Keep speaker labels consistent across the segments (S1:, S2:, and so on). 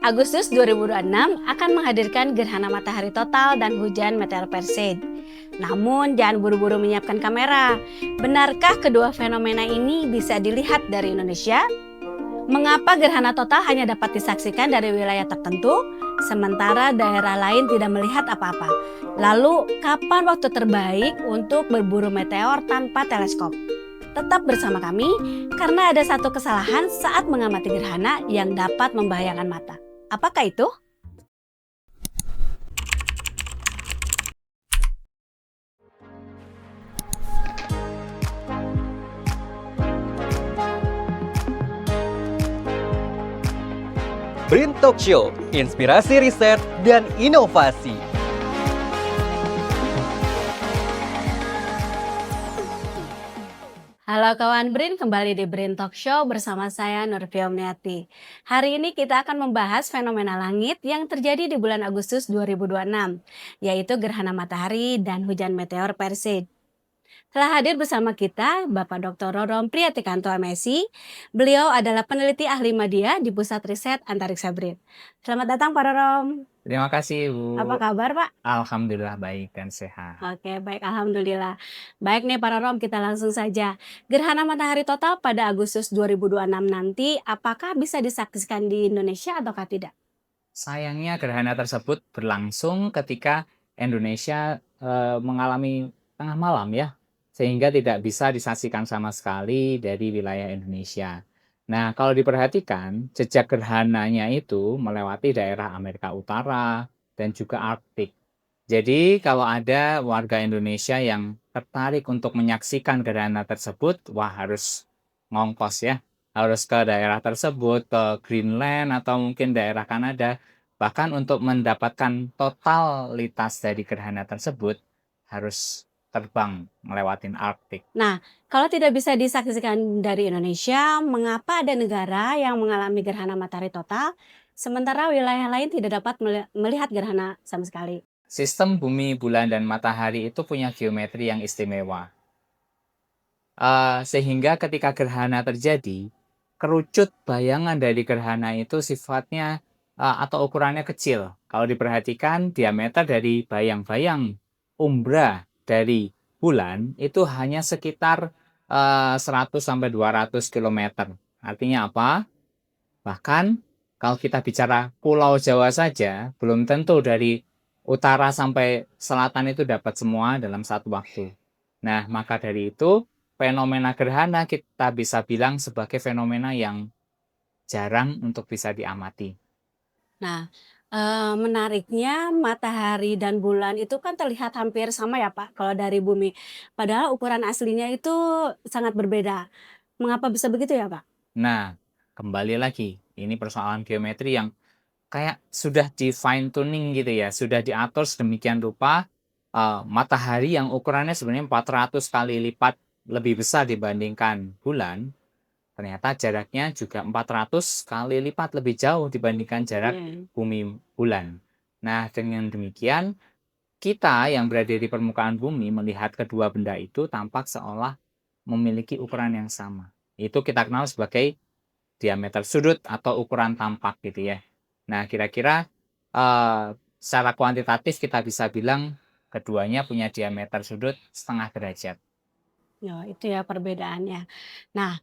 S1: Agustus 2026 akan menghadirkan gerhana matahari total dan hujan meteor Perseid. Namun jangan buru-buru menyiapkan kamera. Benarkah kedua fenomena ini bisa dilihat dari Indonesia? Mengapa gerhana total hanya dapat disaksikan dari wilayah tertentu, sementara daerah lain tidak melihat apa-apa? Lalu, kapan waktu terbaik untuk berburu meteor tanpa teleskop? Tetap bersama kami, karena ada satu kesalahan saat mengamati gerhana yang dapat membahayakan mata. Apakah itu?
S2: Brin Talk Show, inspirasi riset dan inovasi.
S1: Halo kawan Brin, kembali di Brin Talk Show bersama saya Nurfia Omniati. Hari ini kita akan membahas fenomena langit yang terjadi di bulan Agustus 2026, yaitu gerhana matahari dan hujan meteor Perseid. Telah hadir bersama kita Bapak Dr. Rorom Priyatikanto MSI. Beliau adalah peneliti ahli media di Pusat Riset Antariksa BRIN. Selamat datang Pak Rorom.
S3: Terima kasih, Bu.
S1: Apa kabar Pak?
S3: Alhamdulillah baik dan sehat.
S1: Oke, baik, alhamdulillah. Baik nih Pak Rorom, kita langsung saja. Gerhana matahari total pada Agustus 2026 nanti, apakah bisa disaksikan di Indonesia ataukah tidak?
S3: Sayangnya gerhana tersebut berlangsung ketika Indonesia mengalami tengah malam ya, sehingga tidak bisa disaksikan sama sekali dari wilayah Indonesia. Nah, kalau diperhatikan, jejak gerhananya itu melewati daerah Amerika Utara dan juga Arktik. Jadi, kalau ada warga Indonesia yang tertarik untuk menyaksikan gerhana tersebut, wah harus ngongkos ya. Harus ke daerah tersebut, ke Greenland atau mungkin daerah Kanada. Bahkan untuk mendapatkan totalitas dari gerhana tersebut, harus terbang melewatin Arktik.
S1: Nah, kalau tidak bisa disaksikan dari Indonesia, mengapa ada negara yang mengalami gerhana matahari total, sementara wilayah lain tidak dapat melihat gerhana sama sekali?
S3: Sistem bumi, bulan, dan matahari itu punya geometri yang istimewa. Sehingga ketika gerhana terjadi, kerucut bayangan dari gerhana itu sifatnya atau ukurannya kecil. Kalau diperhatikan, diameter dari bayang-bayang umbra dari bulan itu hanya sekitar 100-200 km. Artinya apa? Bahkan kalau kita bicara Pulau Jawa saja, belum tentu dari utara sampai selatan itu dapat semua dalam satu waktu. Nah, maka dari itu, fenomena gerhana kita bisa bilang sebagai fenomena yang jarang untuk bisa diamati.
S1: Nah, menariknya matahari dan bulan itu kan terlihat hampir sama ya Pak, kalau dari bumi. Padahal ukuran aslinya itu sangat berbeda. Mengapa bisa begitu ya Pak?
S3: Nah, kembali lagi, ini persoalan geometri yang kayak sudah di fine tuning gitu ya, sudah diatur sedemikian rupa, matahari yang ukurannya sebenarnya 400 kali lipat lebih besar dibandingkan bulan, ternyata jaraknya juga 400 kali lipat lebih jauh dibandingkan jarak bumi bulan. Nah, dengan demikian, kita yang berada di permukaan bumi melihat kedua benda itu tampak seolah memiliki ukuran yang sama. Itu kita kenal sebagai diameter sudut atau ukuran tampak gitu ya. Nah, kira-kira secara kuantitatif kita bisa bilang keduanya punya diameter sudut setengah derajat.
S1: Ya, itu ya perbedaannya. Nah,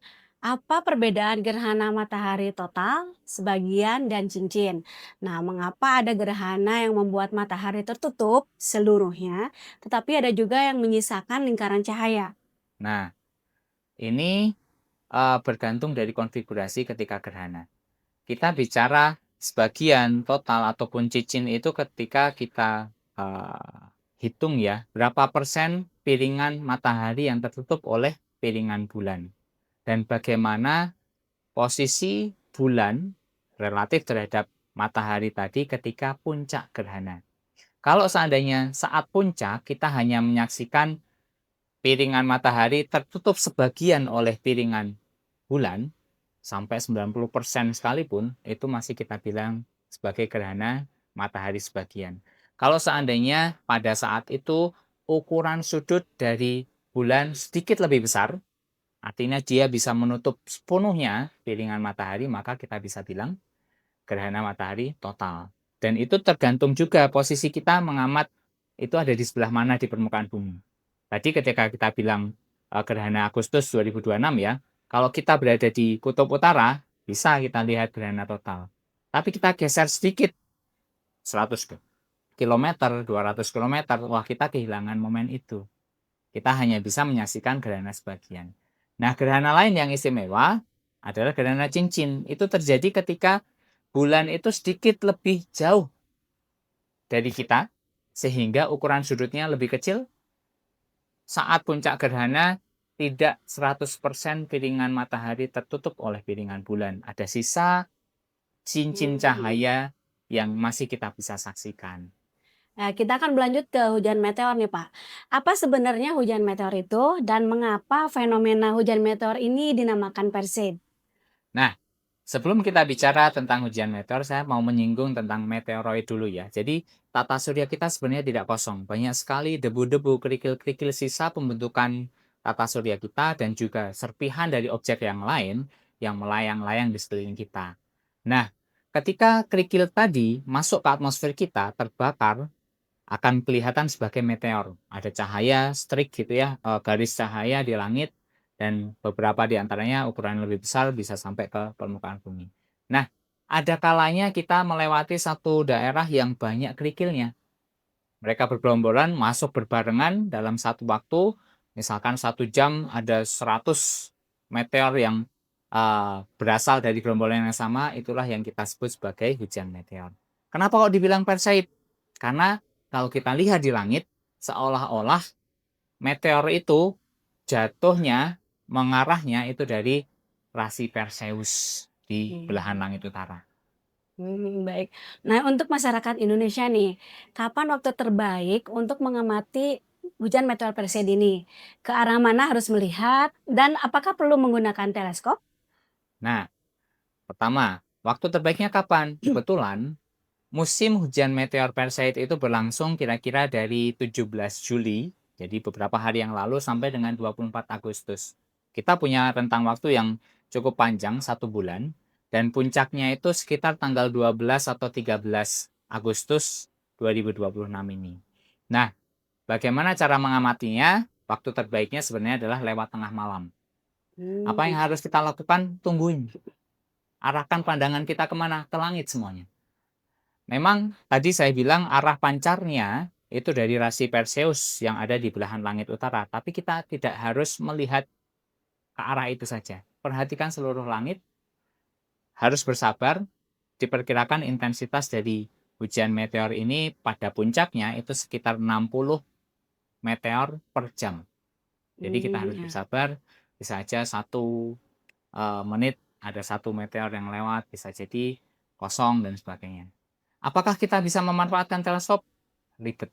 S1: apa perbedaan gerhana matahari total, sebagian, dan cincin? Nah, mengapa ada gerhana yang membuat matahari tertutup seluruhnya, tetapi ada juga yang menyisakan lingkaran cahaya?
S3: Nah, ini bergantung dari konfigurasi ketika gerhana. Kita bicara sebagian, total, ataupun cincin itu ketika kita hitung ya, berapa persen piringan matahari yang tertutup oleh piringan bulan. Dan bagaimana posisi bulan relatif terhadap matahari tadi ketika puncak gerhana. Kalau seandainya saat puncak kita hanya menyaksikan piringan matahari tertutup sebagian oleh piringan bulan, sampai 90% sekalipun, itu masih kita bilang sebagai gerhana matahari sebagian. Kalau seandainya pada saat itu ukuran sudut dari bulan sedikit lebih besar, artinya dia bisa menutup sepenuhnya piringan matahari, maka kita bisa bilang gerhana matahari total. Dan itu tergantung juga posisi kita mengamat itu ada di sebelah mana di permukaan bumi. Tadi ketika kita bilang gerhana Agustus 2026 ya, kalau kita berada di kutub utara, bisa kita lihat gerhana total. Tapi kita geser sedikit, 100 kilometer, 200 kilometer, wah kita kehilangan momen itu. Kita hanya bisa menyaksikan gerhana sebagian. Nah, gerhana lain yang istimewa adalah gerhana cincin. Itu terjadi ketika bulan itu sedikit lebih jauh dari kita, sehingga ukuran sudutnya lebih kecil. Saat puncak gerhana, tidak 100% piringan matahari tertutup oleh piringan bulan. Ada sisa cincin cahaya yang masih kita bisa saksikan.
S1: Nah, kita akan berlanjut ke hujan meteor nih Pak. Apa sebenarnya hujan meteor itu dan mengapa fenomena hujan meteor ini dinamakan Perseid?
S3: Nah, sebelum kita bicara tentang hujan meteor, saya mau menyinggung tentang meteoroid dulu ya. Jadi, tata surya kita sebenarnya tidak kosong. Banyak sekali debu-debu, kerikil-kerikil sisa pembentukan tata surya kita dan juga serpihan dari objek yang lain yang melayang-layang di sekeliling kita. Nah, ketika kerikil tadi masuk ke atmosfer kita, terbakar, akan kelihatan sebagai meteor. Ada cahaya strik gitu ya, garis cahaya di langit dan beberapa di antaranya ukuran lebih besar bisa sampai ke permukaan bumi. Nah, ada kalanya kita melewati satu daerah yang banyak kerikilnya. Mereka bergelomboran masuk berbarengan dalam satu waktu, misalkan 1 jam ada 100 meteor yang berasal dari gerombolan yang sama, itulah yang kita sebut sebagai hujan meteor. Kenapa kok dibilang Perseid? Karena kalau kita lihat di langit, seolah-olah meteor itu jatuhnya, mengarahnya itu dari rasi Perseus di belahan langit utara.
S1: Baik. Nah, untuk masyarakat Indonesia nih, kapan waktu terbaik untuk mengamati hujan meteor Perseid ini? Ke arah mana harus melihat dan apakah perlu menggunakan teleskop?
S3: Nah, pertama, waktu terbaiknya kapan? Kebetulan musim hujan meteor Perseid itu berlangsung kira-kira dari 17 Juli, jadi beberapa hari yang lalu sampai dengan 24 Agustus. Kita punya rentang waktu yang cukup panjang, 1 bulan, dan puncaknya itu sekitar tanggal 12 atau 13 Agustus 2026 ini. Nah, bagaimana cara mengamatinya? Waktu terbaiknya sebenarnya adalah lewat tengah malam. Apa yang harus kita lakukan? Tungguin. Arahkan pandangan kita kemana? Ke langit semuanya. Memang tadi saya bilang arah pancarnya itu dari rasi Perseus yang ada di belahan langit utara, tapi kita tidak harus melihat ke arah itu saja. Perhatikan seluruh langit, harus bersabar, diperkirakan intensitas dari hujan meteor ini pada puncaknya itu sekitar 60 meteor per jam. Jadi kita harus bersabar, bisa aja 1 menit ada 1 meteor yang lewat, bisa jadi kosong dan sebagainya. Apakah kita bisa memanfaatkan teleskop? Ribet,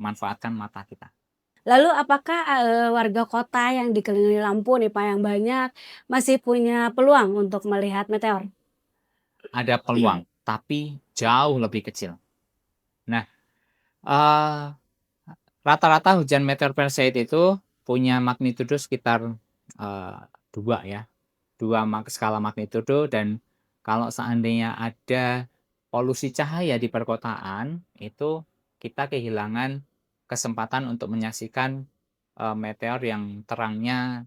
S3: manfaatkan mata kita.
S1: Lalu apakah warga kota yang dikelilingi lampu nih Pak yang banyak masih punya peluang untuk melihat meteor?
S3: Ada peluang, tapi jauh lebih kecil. Nah, eh, rata-rata hujan meteor Perseid itu punya magnitudo sekitar 2 ya, 2 skala magnitudo, dan kalau seandainya ada polusi cahaya di perkotaan, itu kita kehilangan kesempatan untuk menyaksikan meteor yang terangnya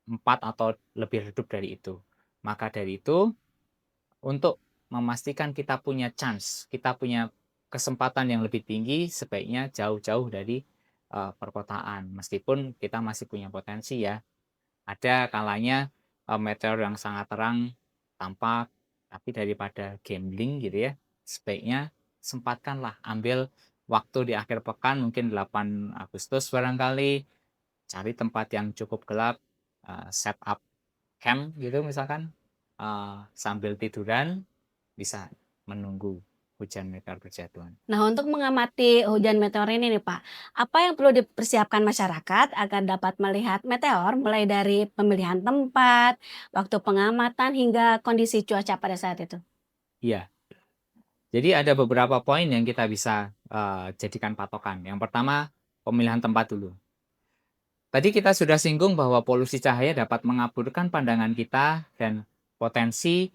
S3: 4 atau lebih redup dari itu. Maka dari itu, untuk memastikan kita punya chance, kita punya kesempatan yang lebih tinggi, sebaiknya jauh-jauh dari perkotaan. Meskipun kita masih punya potensi ya. Ada kalanya meteor yang sangat terang tampak, tapi daripada gambling gitu ya, sebaiknya sempatkanlah ambil waktu di akhir pekan, mungkin 8 Agustus barangkali, cari tempat yang cukup gelap, set up camp gitu misalkan, sambil tiduran bisa menunggu hujan meteor berjatuhan.
S1: Nah, untuk mengamati hujan meteor ini nih Pak, apa yang perlu dipersiapkan masyarakat agar dapat melihat meteor mulai dari pemilihan tempat, waktu pengamatan hingga kondisi cuaca pada saat itu?
S3: Iya, jadi ada beberapa poin yang kita bisa jadikan patokan. Yang pertama, pemilihan tempat dulu. Tadi kita sudah singgung bahwa polusi cahaya dapat mengaburkan pandangan kita dan potensi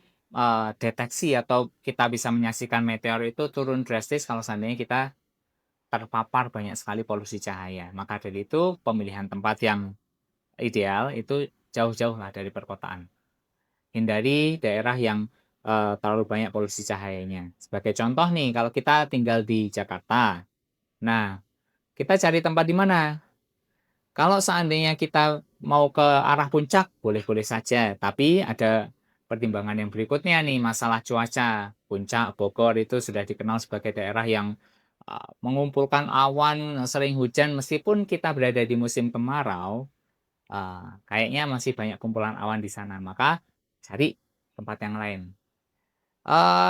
S3: deteksi atau kita bisa menyaksikan meteor itu turun drastis kalau seandainya kita terpapar banyak sekali polusi cahaya. Maka dari itu pemilihan tempat yang ideal itu jauh-jauhlah dari perkotaan. Hindari daerah yang terlalu banyak polusi cahayanya. Sebagai contoh nih, kalau kita tinggal di Jakarta, nah kita cari tempat di mana? Kalau seandainya kita mau ke arah puncak, boleh-boleh saja, tapi ada pertimbangan yang berikutnya nih, masalah cuaca. Puncak Bogor itu sudah dikenal sebagai daerah yang mengumpulkan awan, sering hujan, meskipun kita berada di musim kemarau, kayaknya masih banyak kumpulan awan di sana, maka cari tempat yang lain.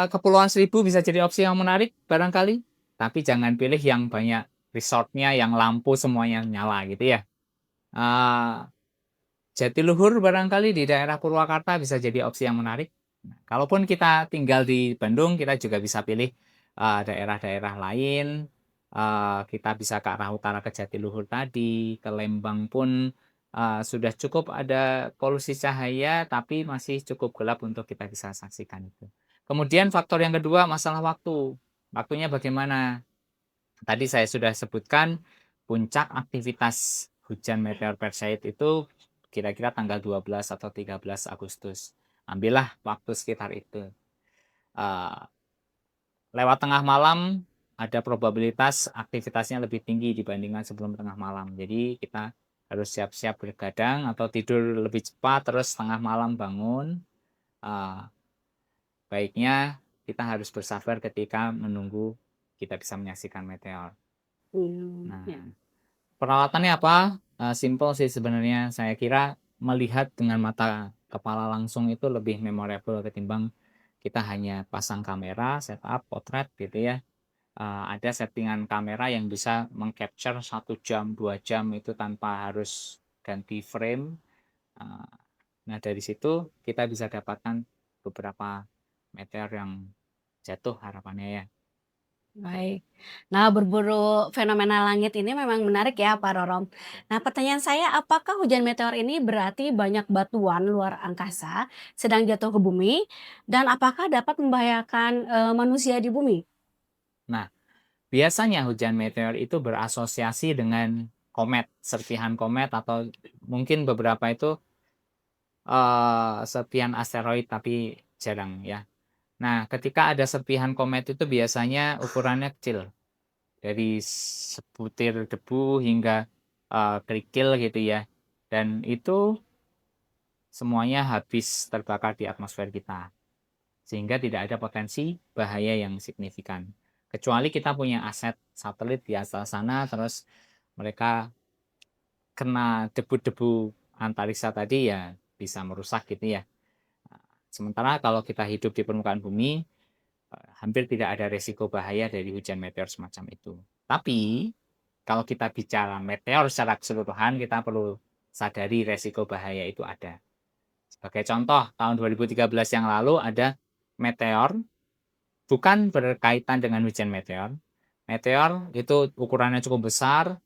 S3: Kepulauan Seribu bisa jadi opsi yang menarik barangkali, tapi jangan pilih yang banyak resortnya yang lampu semuanya nyala gitu ya. Jatiluhur barangkali di daerah Purwakarta bisa jadi opsi yang menarik. Nah, kalaupun kita tinggal di Bandung, kita juga bisa pilih daerah-daerah lain. Kita bisa ke arah utara ke Jatiluhur tadi, ke Lembang pun sudah cukup ada polusi cahaya, tapi masih cukup gelap untuk kita bisa saksikan itu. Kemudian faktor yang kedua, masalah waktu. Waktunya bagaimana? Tadi saya sudah sebutkan puncak aktivitas hujan meteor Perseid itu kira-kira tanggal 12 atau 13 Agustus. Ambillah waktu sekitar itu. Lewat tengah malam ada probabilitas aktivitasnya lebih tinggi dibandingkan sebelum tengah malam. Jadi kita harus siap-siap bergadang atau tidur lebih cepat, terus tengah malam bangun. Baiknya kita harus bersabar ketika menunggu kita bisa menyaksikan meteor. Nah,
S1: Ya.
S3: peralatannya apa? Simple sih sebenarnya. Saya kira melihat dengan mata kepala langsung itu lebih memorable ketimbang kita hanya pasang kamera, setup, potret gitu ya. Ada settingan kamera yang bisa mengcapture 1 jam, 2 jam itu tanpa harus ganti frame. Nah, dari situ kita bisa dapatkan beberapa meteor yang jatuh harapannya ya.
S1: Baik. Nah, berburu fenomena langit ini memang menarik ya, Pak Rorom. Nah, pertanyaan saya, apakah hujan meteor ini berarti banyak batuan luar angkasa sedang jatuh ke bumi? Dan apakah dapat membahayakan manusia di bumi?
S3: Nah, biasanya hujan meteor itu berasosiasi dengan komet, serpihan komet atau mungkin beberapa itu serpihan asteroid tapi jarang ya. Nah, ketika ada serpihan komet itu biasanya ukurannya kecil, dari sebutir debu hingga kerikil gitu ya. Dan itu semuanya habis terbakar di atmosfer kita, sehingga tidak ada potensi bahaya yang signifikan. Kecuali kita punya aset satelit di atas sana, terus mereka kena debu-debu antariksa tadi ya bisa merusak gitu ya. Sementara kalau kita hidup di permukaan bumi, hampir tidak ada resiko bahaya dari hujan meteor semacam itu. Tapi kalau kita bicara meteor secara keseluruhan, kita perlu sadari resiko bahaya itu ada. Sebagai contoh, tahun 2013 yang lalu ada meteor, bukan berkaitan dengan hujan meteor. Meteor itu ukurannya cukup besar,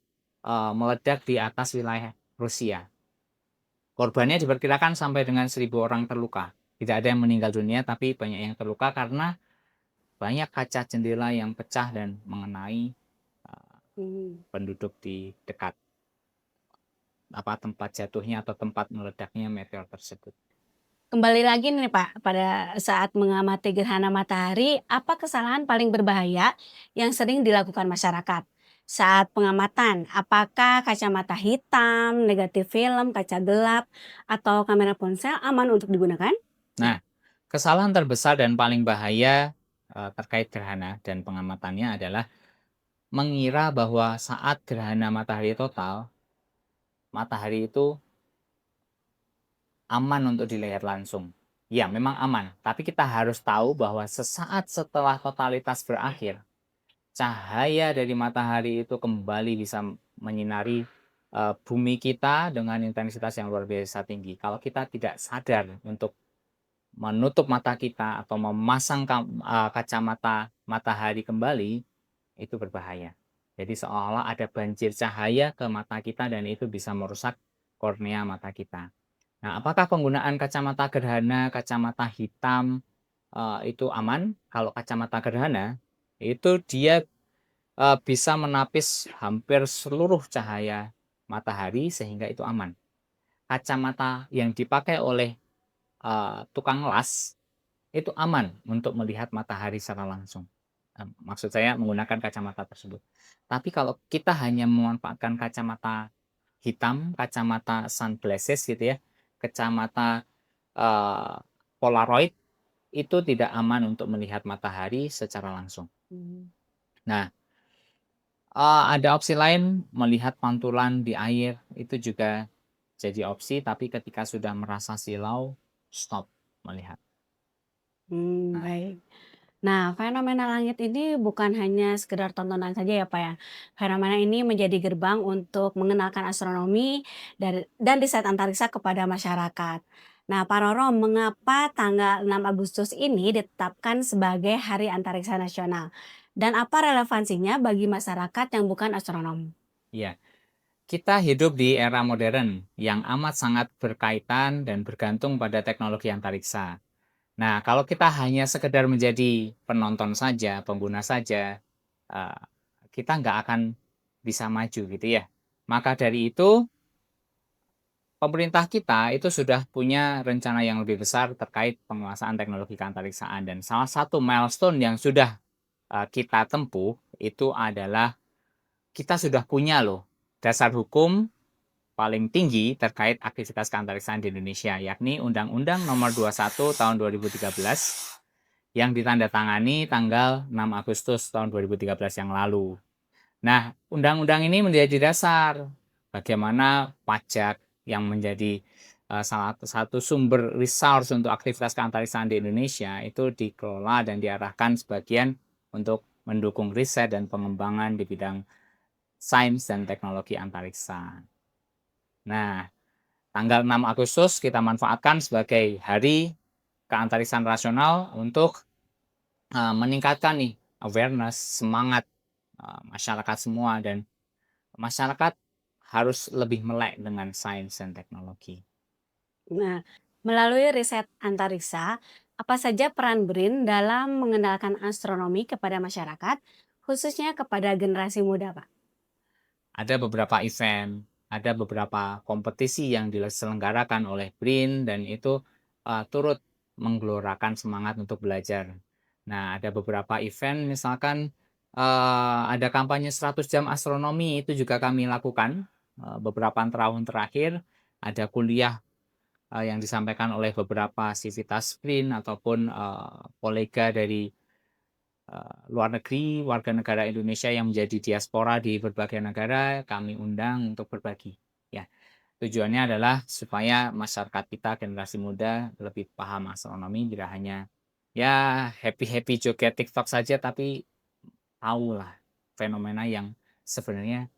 S3: meledak di atas wilayah Rusia. Korbannya diperkirakan sampai dengan 1.000 orang terluka. Tidak ada yang meninggal dunia, tapi banyak yang terluka karena banyak kaca jendela yang pecah dan mengenai penduduk di dekat tempat jatuhnya atau tempat meledaknya meteor tersebut.
S1: Kembali lagi nih Pak, pada saat mengamati gerhana matahari, apa kesalahan paling berbahaya yang sering dilakukan masyarakat? Saat pengamatan, apakah kacamata hitam, negatif film, kaca gelap, atau kamera ponsel aman untuk digunakan?
S3: Nah, kesalahan terbesar dan paling bahaya terkait gerhana dan pengamatannya adalah mengira bahwa saat gerhana matahari total, matahari itu aman untuk dilihat langsung. Ya, memang aman, tapi kita harus tahu bahwa sesaat setelah totalitas berakhir, cahaya dari matahari itu kembali bisa menyinari bumi kita dengan intensitas yang luar biasa tinggi. Kalau kita tidak sadar untuk menutup mata kita atau memasang kacamata matahari kembali, itu berbahaya. Jadi seolah-olah ada banjir cahaya ke mata kita dan itu bisa merusak kornea mata kita. Nah, apakah penggunaan kacamata gerhana, kacamata hitam itu aman. Kalau kacamata gerhana, itu dia, bisa menapis hampir seluruh cahaya matahari sehingga itu aman. Kacamata yang dipakai oleh, tukang las, itu aman untuk melihat matahari secara langsung. Maksud saya menggunakan kacamata tersebut. Tapi kalau kita hanya memanfaatkan kacamata hitam, kacamata sunglasses gitu ya, kacamata, eee, Polaroid, itu tidak aman untuk melihat matahari secara langsung.
S1: Mmm.
S3: Nah, ada opsi lain melihat pantulan di air, itu juga jadi opsi, tapi ketika sudah merasa silau, stop melihat. Nah,
S1: Baik. Nah, fenomena langit ini bukan hanya sekedar tontonan saja ya, Pak, ya. Fenomena ini menjadi gerbang untuk mengenalkan astronomi dan riset antariksa kepada masyarakat. Nah, Pak Roro, mengapa tanggal 6 Agustus ini ditetapkan sebagai Hari Antariksa Nasional? Dan apa relevansinya bagi masyarakat yang bukan astronom?
S3: iya, kita hidup di era modern yang amat sangat berkaitan dan bergantung pada teknologi antariksa. Nah, kalau kita hanya sekedar menjadi penonton saja, pengguna saja, eee, kita nggak akan bisa maju gitu ya. Maka dari itu, pemerintah kita itu sudah punya rencana yang lebih besar terkait penguasaan teknologi keantariksaan dan salah satu milestone yang sudah, kita tempuh itu adalah kita sudah punya loh dasar hukum paling tinggi terkait aktivitas keantariksaan di Indonesia, yakni Undang-Undang Nomor 21 Tahun 2013 yang ditandatangani tanggal 6 Agustus tahun 2013 yang lalu. Nah, undang-undang ini menjadi dasar bagaimana pajak yang menjadi salah satu sumber resource untuk aktivitas keantariksaan di Indonesia itu dikelola dan diarahkan sebagian untuk mendukung riset dan pengembangan di bidang sains dan teknologi antariksa. Nah, tanggal 6 Agustus kita manfaatkan sebagai Hari Keantariksaan Nasional untuk meningkatkan nih awareness, semangat, masyarakat semua dan masyarakat harus lebih melek dengan sains dan teknologi.
S1: Nah, melalui riset antariksa, apa saja peran BRIN dalam mengenalkan astronomi kepada masyarakat, khususnya kepada generasi muda, Pak?
S3: Ada beberapa event, ada beberapa kompetisi yang diselenggarakan oleh BRIN dan itu, turut menggelorakan semangat untuk belajar. Nah, ada beberapa event misalkan, ada kampanye 100 jam astronomi itu juga kami lakukan, beberapa tahun terakhir. Ada kuliah, yang disampaikan oleh beberapa sivitas BRIN ataupun, kolega dari luar negeri, warga negara Indonesia yang menjadi diaspora di berbagai negara, kami undang untuk berbagi. Ya, tujuannya adalah supaya masyarakat kita, generasi muda lebih paham astronomi, tidak hanya ya happy-happy joget TikTok saja, tapi tahulah fenomena yang sebenarnya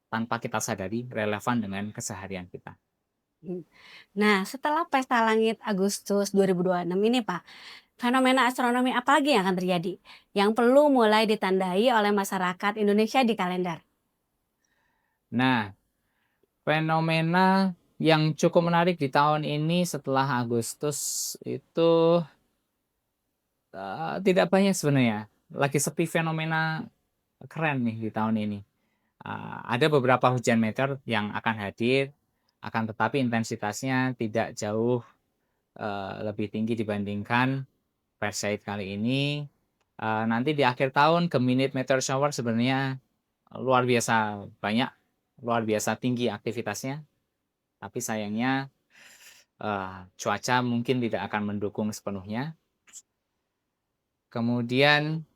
S3: tanpa kita sadari relevan dengan keseharian kita.
S1: Hmm. Nah, setelah Pesta Langit Agustus 2026 ini, Pak, fenomena astronomi apa lagi yang akan terjadi? Yang perlu mulai ditandai oleh masyarakat Indonesia di kalender?
S3: Nah, fenomena yang cukup menarik di tahun ini setelah Agustus itu tidak banyak sebenarnya, lagi sepi fenomena keren nih di tahun ini. Ada beberapa hujan meteor yang akan hadir, akan tetapi intensitasnya tidak jauh, lebih tinggi dibandingkan Perseid kali ini. Nanti di akhir tahun Gemini meteor shower sebenarnya luar biasa banyak, luar biasa tinggi aktivitasnya, tapi sayangnya, cuaca mungkin tidak akan mendukung sepenuhnya. Kemudian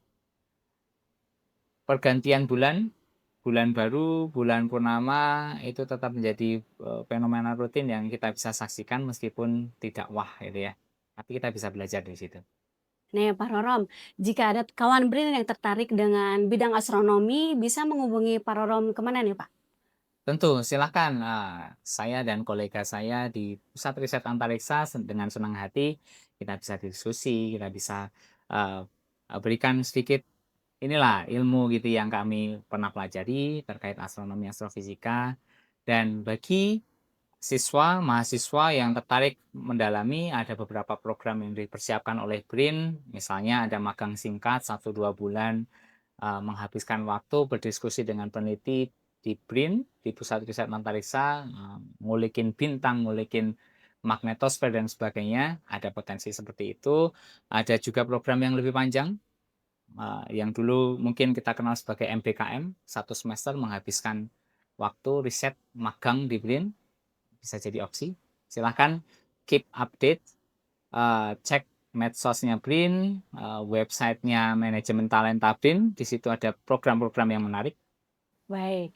S3: pergantian bulan, bulan baru, bulan purnama itu tetap menjadi, fenomena rutin yang kita bisa saksikan meskipun tidak wah gitu ya, tapi kita bisa belajar dari situ.
S1: Nih, Pak Rorom, jika ada kawan BRIN yang tertarik dengan bidang astronomi, bisa menghubungi Pak Rorom kemana nih, Pak?
S3: Tentu silahkan, saya dan kolega saya di Pusat Riset Antariksa dengan senang hati kita bisa diskusi, kita bisa, eee berikan sedikit inilah ilmu gitu yang kami pernah pelajari terkait astronomi, astrofisika, dan bagi mahasiswa yang tertarik mendalami, ada beberapa program yang dipersiapkan oleh BRIN, misalnya ada magang singkat 1-2 bulan, menghabiskan waktu berdiskusi dengan peneliti di BRIN, di Pusat Riset Antariksa, ngulikin bintang, ngulikin magnetosfer dan sebagainya, ada potensi seperti itu. Ada juga program yang lebih panjang, yang dulu mungkin kita kenal sebagai MBKM, 1 semester menghabiskan waktu riset magang di BRIN, bisa jadi opsi. Silahkan keep update, cek medsosnya BRIN, websitenya manajemen talenta BRIN, di situ ada program-program yang menarik.
S1: Baik.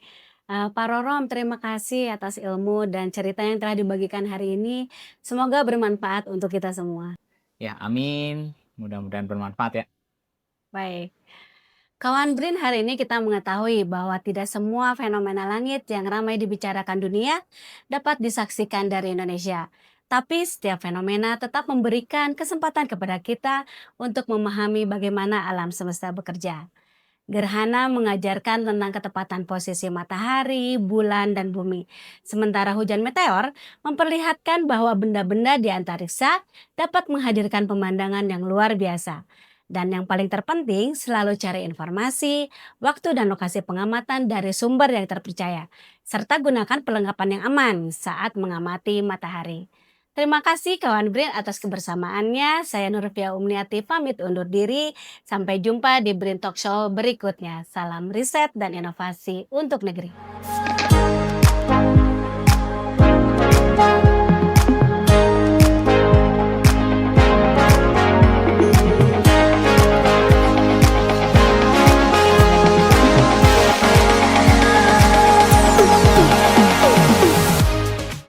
S1: Pak Rorom, terima kasih atas ilmu dan cerita yang telah dibagikan hari ini. Semoga bermanfaat untuk kita semua.
S3: Ya, amin. Mudah-mudahan bermanfaat ya.
S1: Baik. Kawan BRIN, hari ini kita mengetahui bahwa tidak semua fenomena langit yang ramai dibicarakan dunia dapat disaksikan dari Indonesia. Tapi setiap fenomena tetap memberikan kesempatan kepada kita untuk memahami bagaimana alam semesta bekerja. Gerhana mengajarkan tentang ketepatan posisi matahari, bulan, dan bumi. Sementara hujan meteor memperlihatkan bahwa benda-benda di antariksa dapat menghadirkan pemandangan yang luar biasa. Dan yang paling terpenting, selalu cari informasi, waktu dan lokasi pengamatan dari sumber yang terpercaya. Serta gunakan perlengkapan yang aman saat mengamati matahari. Terima kasih kawan BRIN atas kebersamaannya. Saya Nurfia Umniati pamit undur diri. Sampai jumpa di BRIN Talk Show berikutnya. Salam riset dan inovasi untuk negeri.